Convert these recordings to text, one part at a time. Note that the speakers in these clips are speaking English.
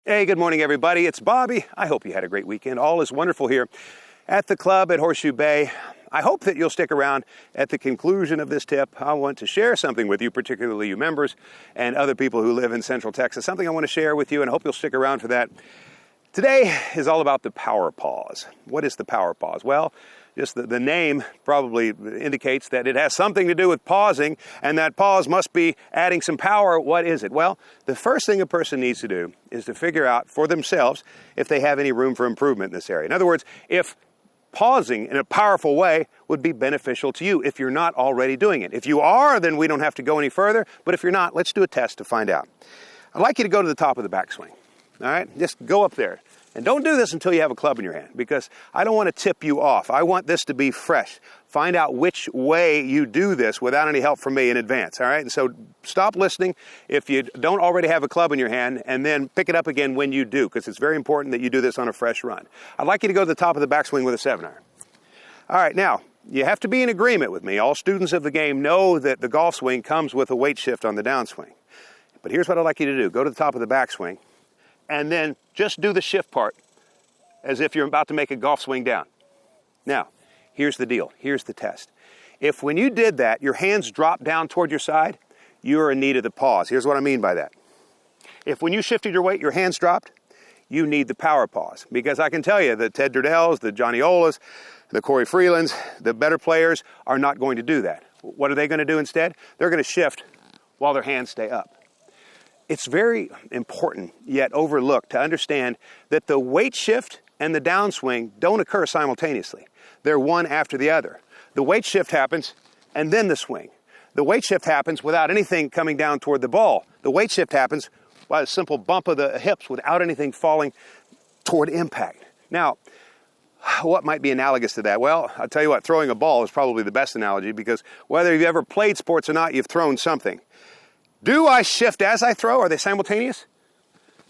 Hey, good morning, everybody. It's Bobby. I hope you had a great weekend. All is wonderful here at the club at Horseshoe Bay. I hope that you'll stick around at the conclusion of this tip. I want to share something with you, particularly you members and other people who live in Central Texas. Something I want to share with you, and I hope you'll stick around for that. Today is all about the power pause. What is the power pause? Well, just the name probably indicates that it has something to do with pausing, and that pause must be adding some power. What is it? Well, the first thing a person needs to do is to figure out for themselves if they have any room for improvement in this area. In other words, if pausing in a powerful way would be beneficial to you if you're not already doing it. If you are, then we don't have to go any further, but if you're not, let's do a test to find out. I'd like you to go to the top of the backswing. All right, just go up there. And don't do this until you have a club in your hand, because I don't want to tip you off. I want this to be fresh. Find out which way you do this without any help from me in advance, all right? And so stop listening if you don't already have a club in your hand, and then pick it up again when you do, because it's very important that you do this on a fresh run. I'd like you to go to the top of the backswing with a 7-iron. All right, now, you have to be in agreement with me. All students of the game know that the golf swing comes with a weight shift on the downswing. But here's what I'd like you to do. Go to the top of the backswing, and then just do the shift part as if you're about to make a golf swing down. Now, here's the deal. Here's the test. If when you did that, your hands dropped down toward your side, you're in need of the pause. Here's what I mean by that. If when you shifted your weight, your hands dropped, you need the power pause. Because I can tell you, the Ted Durdells, the Johnny Olas, the Corey Freelands, the better players are not going to do that. What are they going to do instead? They're going to shift while their hands stay up. It's very important, yet overlooked, to understand that the weight shift and the downswing don't occur simultaneously. They're one after the other. The weight shift happens, and then the swing. The weight shift happens without anything coming down toward the ball. The weight shift happens by a simple bump of the hips without anything falling toward impact. Now, what might be analogous to that? Well, I'll tell you what, throwing a ball is probably the best analogy, because whether you've ever played sports or not, you've thrown something. Do I shift as I throw? Are they simultaneous?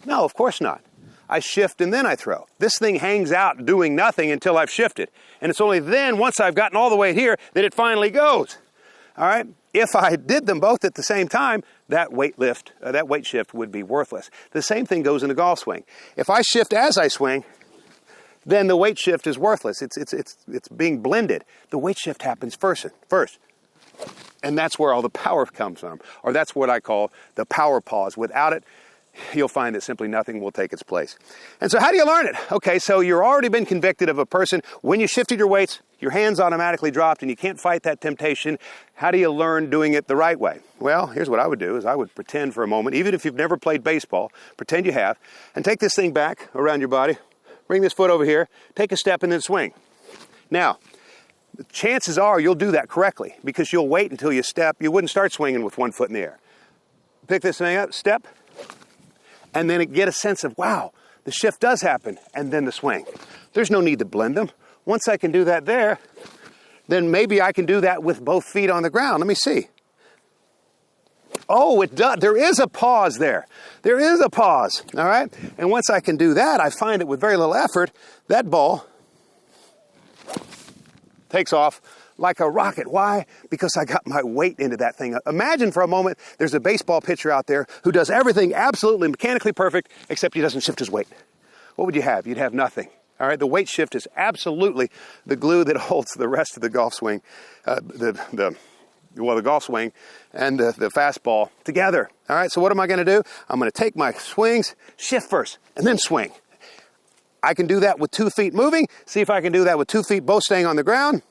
No, of course not. I shift and then I throw. This thing hangs out doing nothing until I've shifted. And it's only then, once I've gotten all the way here, that it finally goes. All right? If I did them both at the same time, that weight shift would be worthless. The same thing goes in the golf swing. If I shift as I swing, then the weight shift is worthless. It's being blended. The weight shift happens first. And that's where all the power comes from, or that's what I call the power pause. Without it, you'll find that simply nothing will take its place. And so how do you learn it? Okay, so you've already been convicted of a person. When you shifted your weights, your hands automatically dropped, and you can't fight that temptation. How do you learn doing it the right way? Well, here's what I would do, is I would pretend for a moment, even if you've never played baseball, pretend you have, and take this thing back around your body, bring this foot over here, take a step, and then swing. Now, chances are you'll do that correctly, because you'll wait until you step. You wouldn't start swinging with one foot in the air. Pick this thing up, step, and then get a sense of, wow, the shift does happen, and then the swing. There's no need to blend them. Once I can do that there, then maybe I can do that with both feet on the ground. Let me see. Oh, it does. There is a pause there. There is a pause, all right? And once I can do that, I find that with very little effort, that ball takes off like a rocket. Why? Because I got my weight into that thing. Imagine for a moment there's a baseball pitcher out there who does everything absolutely mechanically perfect, except he doesn't shift his weight. What would you have? You'd have nothing. All right, the weight shift is absolutely the glue that holds the rest of the golf swing, the golf swing and the fastball together. All right, so what am I going to do? I'm going to take my swings, shift first, and then swing. I can do that with 2 feet moving. See if I can do that with 2 feet both staying on the ground.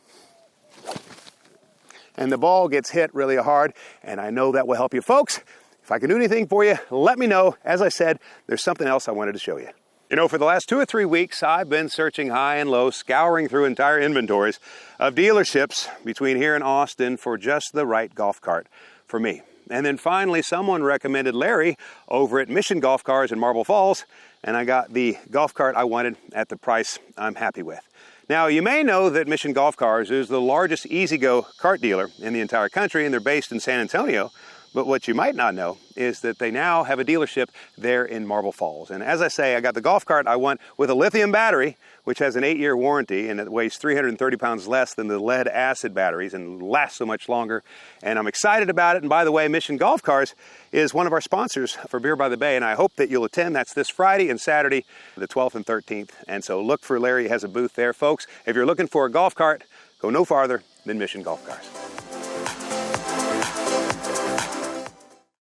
And the ball gets hit really hard, and I know that will help you folks. If I can do anything for you, let me know. As I said, there's something else I wanted to show you. You know, for the last 2 or 3 weeks, I've been searching high and low, scouring through entire inventories of dealerships between here and Austin for just the right golf cart for me. And then finally, someone recommended Larry over at Mission Golf Cars in Marble Falls, and I got the golf cart I wanted at the price I'm happy with. Now, you may know that Mission Golf Cars is the largest E-Z-GO kart dealer in the entire country, and they're based in San Antonio. But what you might not know is that they now have a dealership there in Marble Falls. And as I say, I got the golf cart I want with a lithium battery, which has an 8-year warranty, and it weighs 330 pounds less than the lead acid batteries and lasts so much longer. And I'm excited about it. And by the way, Mission Golf Cars is one of our sponsors for Beer by the Bay, and I hope that you'll attend. That's this Friday and Saturday, the 12th and 13th. And so look for Larry. He has a booth there. Folks, if you're looking for a golf cart, go no farther than Mission Golf Cars.